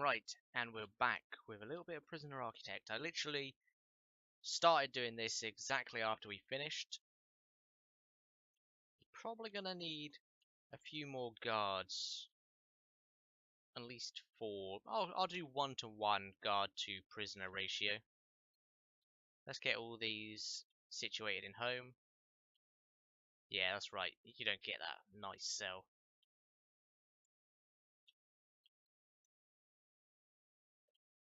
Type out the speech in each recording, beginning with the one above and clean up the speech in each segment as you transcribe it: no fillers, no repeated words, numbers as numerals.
Right, and we're back with a little bit of Prisoner Architect. I literally started doing this exactly after we finished. Probably gonna need a few more guards. At least 4. I'll do 1-to-1 guard to prisoner ratio. Let's get all these situated in home. Yeah, that's right. You don't get that nice cell.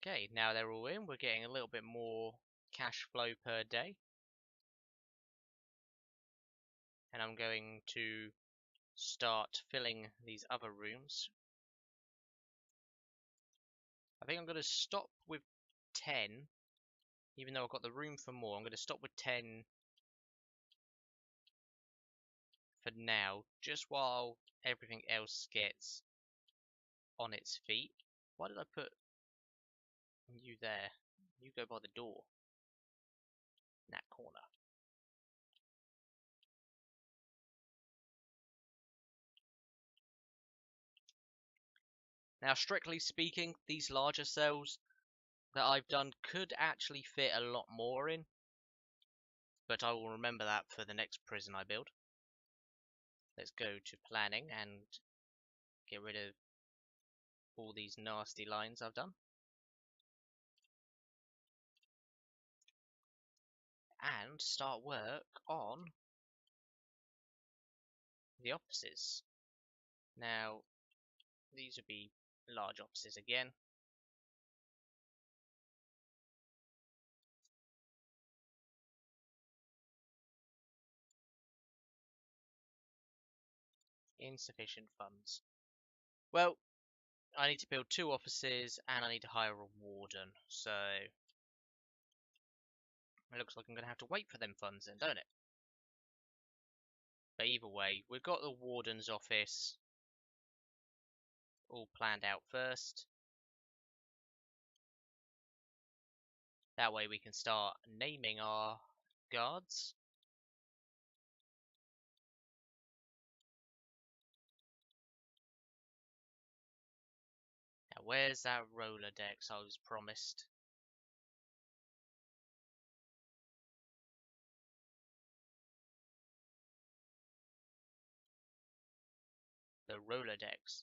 Okay, now they're all in. We're getting a little bit more cash flow per day. And I'm going to start filling these other rooms. I think I'm going to stop with 10, even though I've got the room for more. I'm going to stop with 10 for now, just while everything else gets on its feet. Why did I put you there? You go by the door. In that corner. Now, strictly speaking, these larger cells that I've done could actually fit a lot more in, but I will remember that for the next prison I build. Let's go to planning and get rid of all these nasty lines I've done. And start work on the offices. Now, these would be large offices again. Insufficient funds. Well, I need to build 2 offices and I need to hire a warden, so it looks like I'm going to have to wait for them funds then, don't it? But either way, we've got the warden's office all planned out first. That way we can start naming our guards. Now where's that Rolodex I was promised? The Rolodex.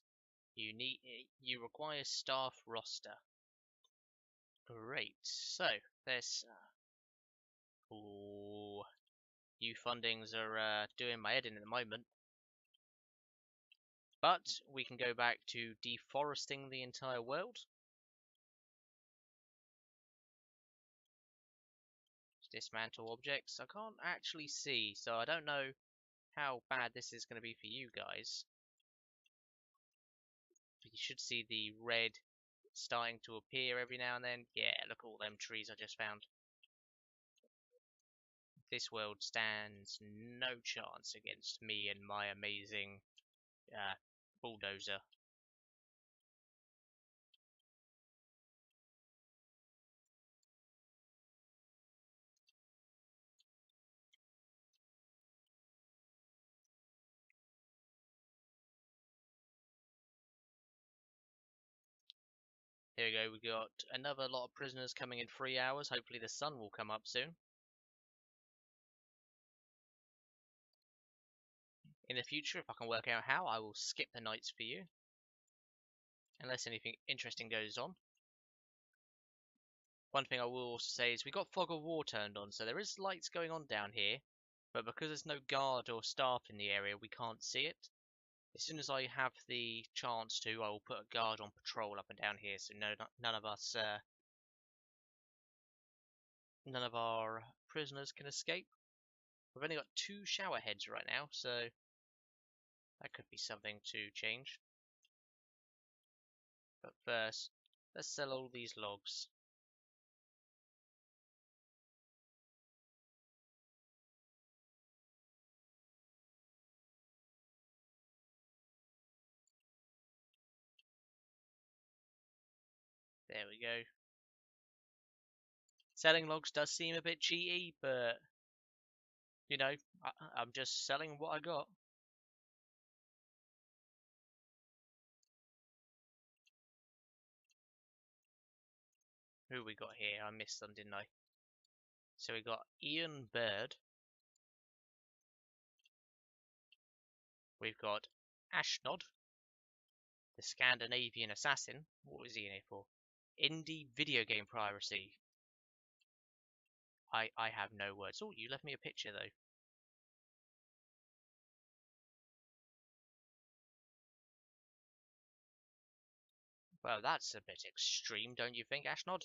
You require staff roster. Great. So there's ooh, you fundings are doing my head in at the moment. But we can go back to deforesting the entire world. Dismantle objects. I can't actually see, so I don't know how bad this is going to be for you guys. You should see the red starting to appear every now and then. Yeah, look at all them trees I just found. This world stands no chance against me and my amazing bulldozer. Here we go, we got another lot of prisoners coming in 3 hours. Hopefully the sun will come up soon. In the future, if I can work out how, I will skip the nights for you. Unless anything interesting goes on. One thing I will also say is we got fog of war turned on, so there is lights going on down here. But because there's no guard or staff in the area, we can't see it. As soon as I have the chance to, I will put a guard on patrol up and down here, so none of our prisoners can escape. We've only got 2 shower heads right now, so that could be something to change. But first, let's sell all these logs. There we go. Selling logs does seem a bit cheaty, but you know, I'm just selling what I got. Who we got here? I missed them, didn't I? So we got Ian Bird. We've got Ashnod, the Scandinavian assassin. What was he in here for? Indie video game piracy. I have no words. Oh, you left me a picture though. Well, that's a bit extreme, don't you think, Ashnod?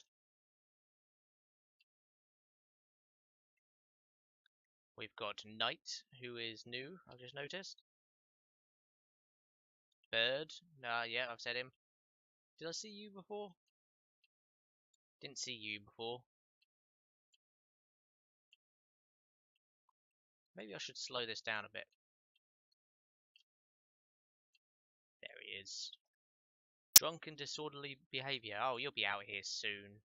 We've got Knight, who is new, I've just noticed. Bird. Nah, yeah, I've said him. Did I see you before? Didn't see you before. Maybe I should slow this down a bit. There he is. Drunken disorderly behaviour. Oh, you'll be out here soon.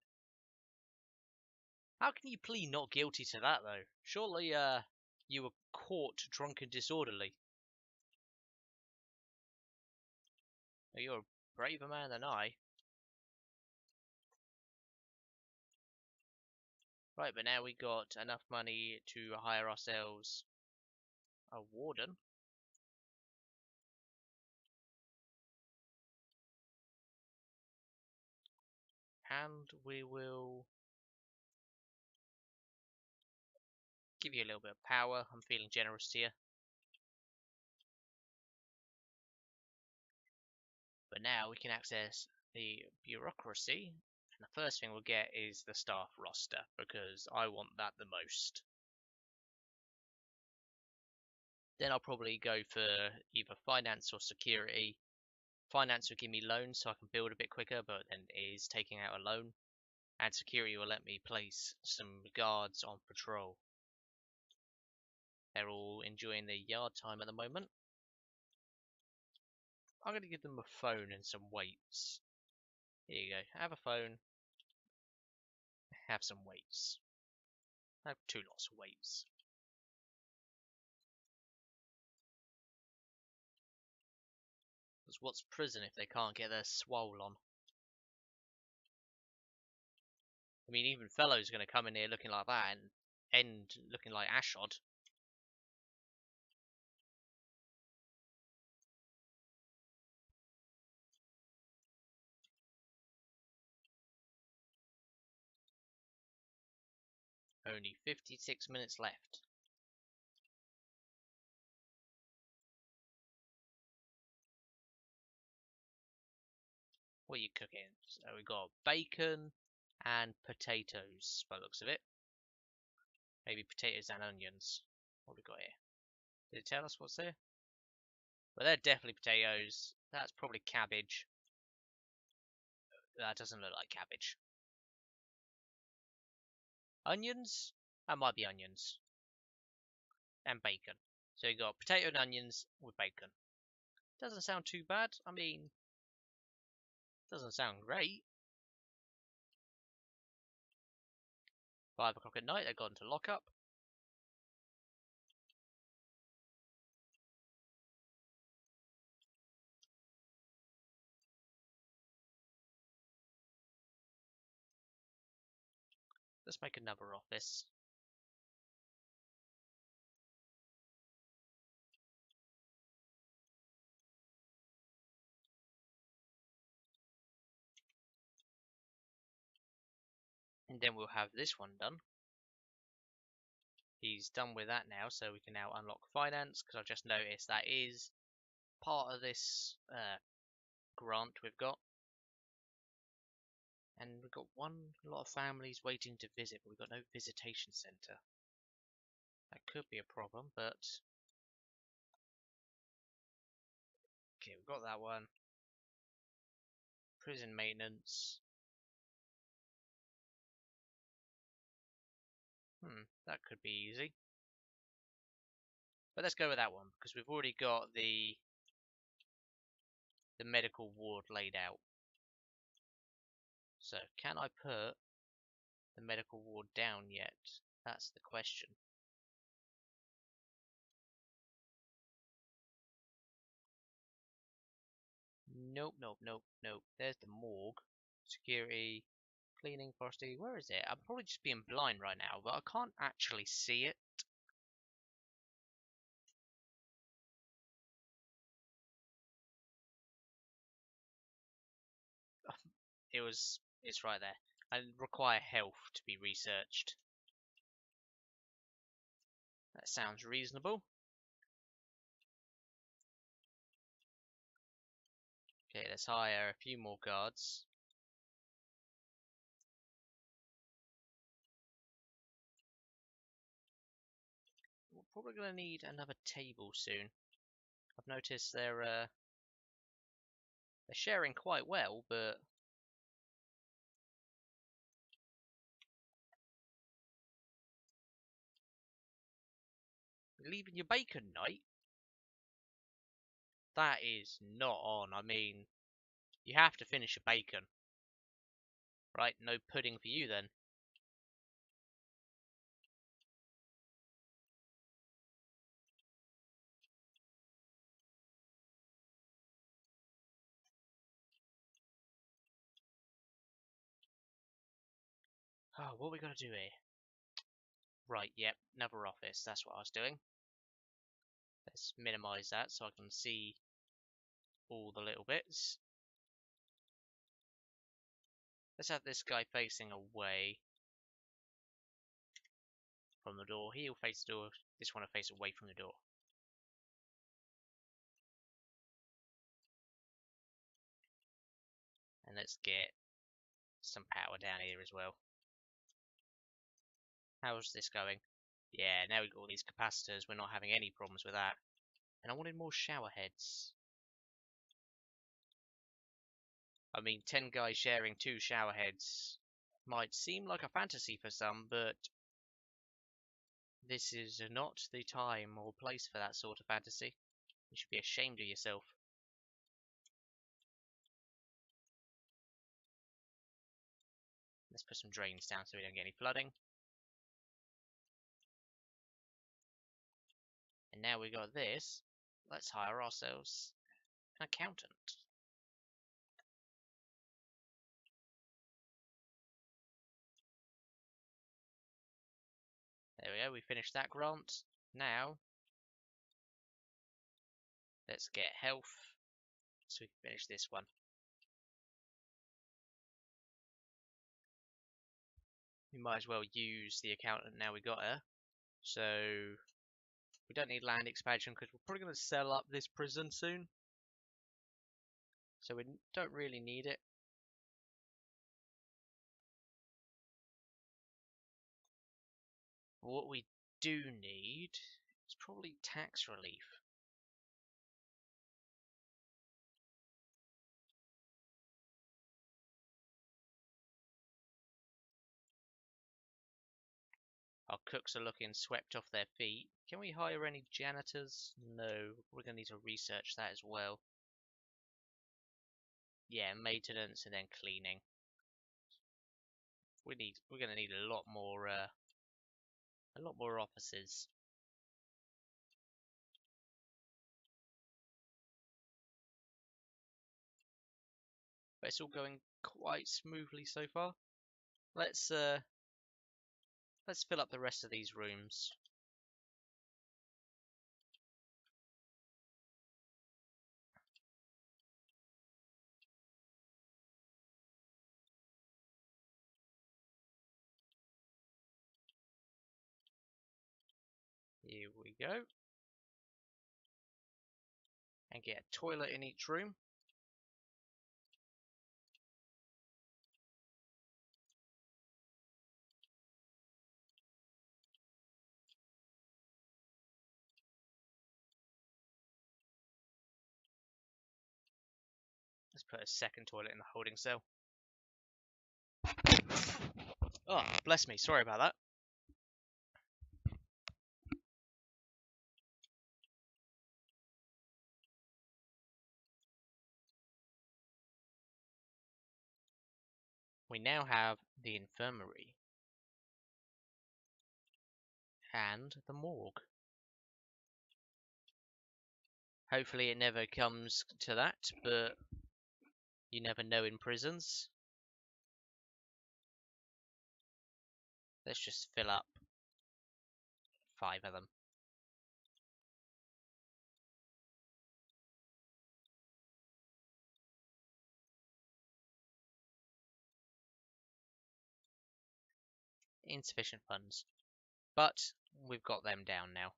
How can you plead not guilty to that, though? Surely, you were caught drunk and disorderly. You're a braver man than I. Right, but now we got enough money to hire ourselves a warden. And we will give you a little bit of power. I'm feeling generous to you. But now we can access the bureaucracy. And the first thing we'll get is the staff roster, because I want that the most. Then I'll probably go for either finance or security. Finance will give me loans so I can build a bit quicker, but then it is taking out a loan. And security will let me place some guards on patrol. They're all enjoying their yard time at the moment. I'm going to give them a phone and some weights. Here you go. Have a phone. Have some weights. Have two lots of weights. Because what's prison if they can't get their swole on? I mean, even Fellow's going to come in here looking like that and end looking like Ashod. Only 56 minutes left. What are you cooking? So we got bacon and potatoes by the looks of it. Maybe potatoes and onions. What we got here? Did it tell us what's there? Well, they're definitely potatoes. That's probably cabbage. That doesn't look like cabbage. Onions? That might be onions. And bacon. So you got potato and onions with bacon. Doesn't sound too bad. I mean, doesn't sound great. 5 o'clock at night, they've gone to lockup. Let's make another office. And then we'll have this one done. He's done with that now, so we can now unlock finance, because I've just noticed that is part of this grant we've got. And we've got a lot of families waiting to visit, but we've got no visitation centre. That could be a problem, but... Okay, we've got that one. Prison maintenance. That could be easy. But let's go with that one, because we've already got the medical ward laid out. So, can I put the medical ward down yet? That's the question. Nope, nope, nope, nope. There's the morgue. Security. Cleaning, frosty. Where is it? I'm probably just being blind right now, but I can't actually see it. It's right there. I require health to be researched. That sounds reasonable. Okay, let's hire a few more guards. We're probably going to need another table soon. I've noticed they're sharing quite well, but leaving your bacon night? That is not on. I mean, you have to finish your bacon. Right, no pudding for you then. Oh, what are we going to do here? Right, yep, another office. That's what I was doing. Let's minimize that so I can see all the little bits. Let's have this guy facing away from the door. He'll face the door. This one will face away from the door. And let's get some power down here as well. How's this going? Yeah, now we've got all these capacitors. We're not having any problems with that. And I wanted more shower heads. I mean, 10 guys sharing 2 shower heads might seem like a fantasy for some, but this is not the time or place for that sort of fantasy. You should be ashamed of yourself. Let's put some drains down so we don't get any flooding. And now we got this. Let's hire ourselves an accountant. There we go, we finished that grant. Now, let's get health so we can finish this one. We might as well use the accountant now we got her. So, we don't need land expansion because we're probably going to sell up this prison soon. So we don't really need it. But what we do need is probably tax relief. Our cooks are looking swept off their feet. Can we hire any janitors? No, we're going to need to research that as well. Yeah, maintenance and then cleaning. We're going to need a lot more offices. But it's all going quite smoothly so far. Let's fill up the rest of these rooms. Here we go. And get a toilet in each room. Let's put a second toilet in the holding cell. Oh, bless me, sorry about that. We now have the infirmary. And the morgue. Hopefully it never comes to that, but you never know in prisons. Let's just fill up 5 of them. Insufficient funds. But we've got them down now.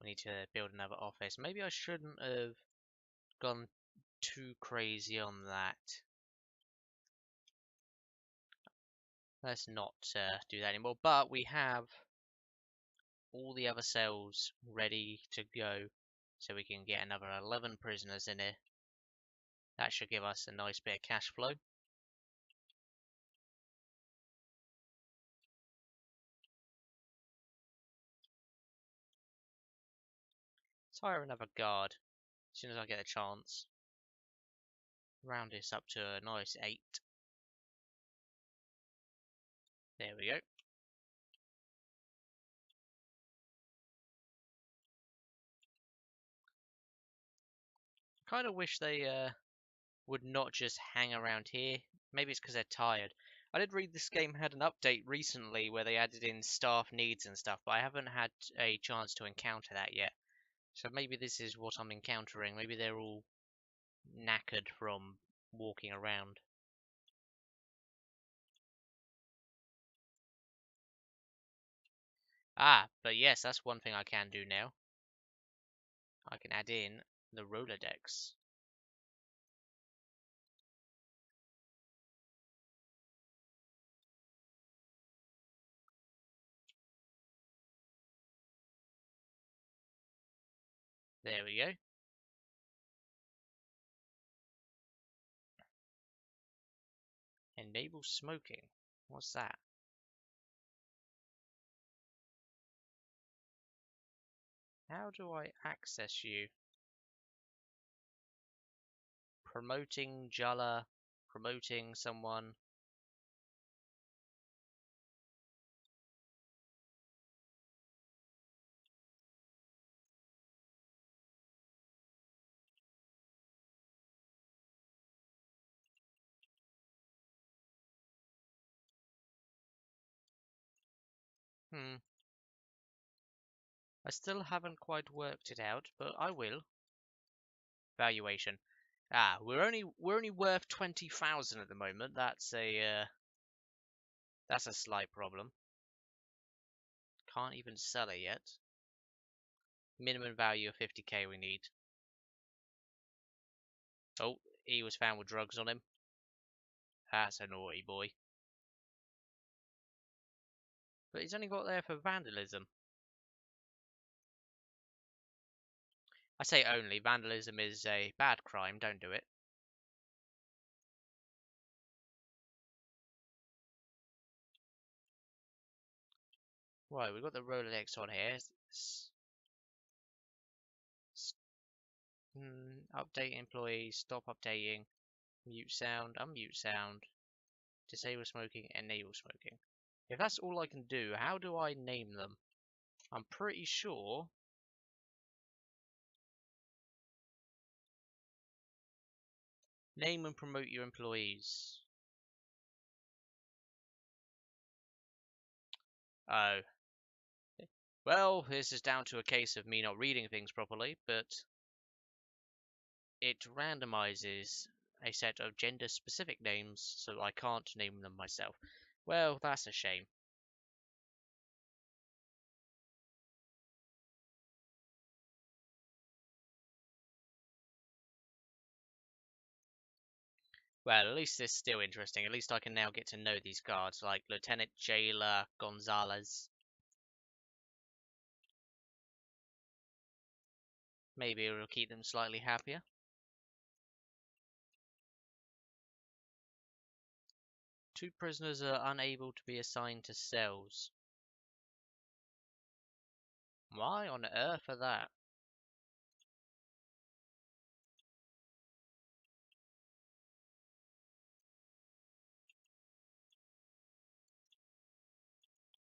We need to build another office. Maybe I shouldn't have gone too crazy on that. Let's not do that anymore. But we have all the other cells ready to go, so we can get another 11 prisoners in here. That should give us a nice bit of cash flow. Let's hire another guard as soon as I get a chance. Round this up to a nice 8. There we go. Kind of wish they would not just hang around here. Maybe it's because they're tired. I did read this game had an update recently where they added in staff needs and stuff, but I haven't had a chance to encounter that yet. So maybe this is what I'm encountering. Maybe they're all knackered from walking around. Ah, but yes, that's one thing I can do now. I can add in the Rolodex. There we go. Enable smoking. What's that? How do I access you? Promoting Jala. Promoting someone. I still haven't quite worked it out, but I will. Valuation. Ah, we're only worth 20,000 at the moment. That's a slight problem. Can't even sell it yet. Minimum value of 50k we need. Oh, he was found with drugs on him. That's a naughty boy. But he's only got there for vandalism. I say only. Vandalism is a bad crime. Don't do it. Right, we've got the Rolodex on here. Update employees. Stop updating. Mute sound. Unmute sound. Disable smoking. Enable smoking. If that's all I can do, how do I name them? I'm pretty sure. Name and promote your employees. Oh. Well, this is down to a case of me not reading things properly, but it randomizes a set of gender-specific names, so I can't name them myself. Well, that's a shame. Well, at least it's still interesting. At least I can now get to know these guards, like Lieutenant Jailer Gonzalez. Maybe it'll keep them slightly happier. Two prisoners are unable to be assigned to cells. Why on earth are that?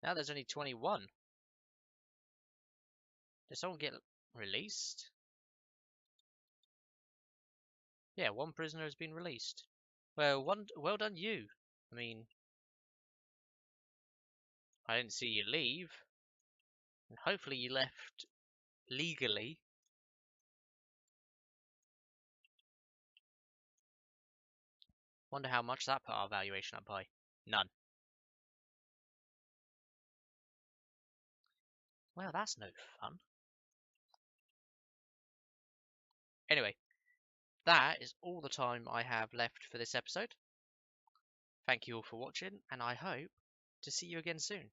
Now there's only 21. Did someone get released? Yeah, one prisoner has been released. Well done you. I mean, I didn't see you leave, and hopefully you left legally. Wonder how much that put our valuation up by. None. Well, that's no fun. Anyway, that is all the time I have left for this episode. Thank you all for watching, and I hope to see you again soon.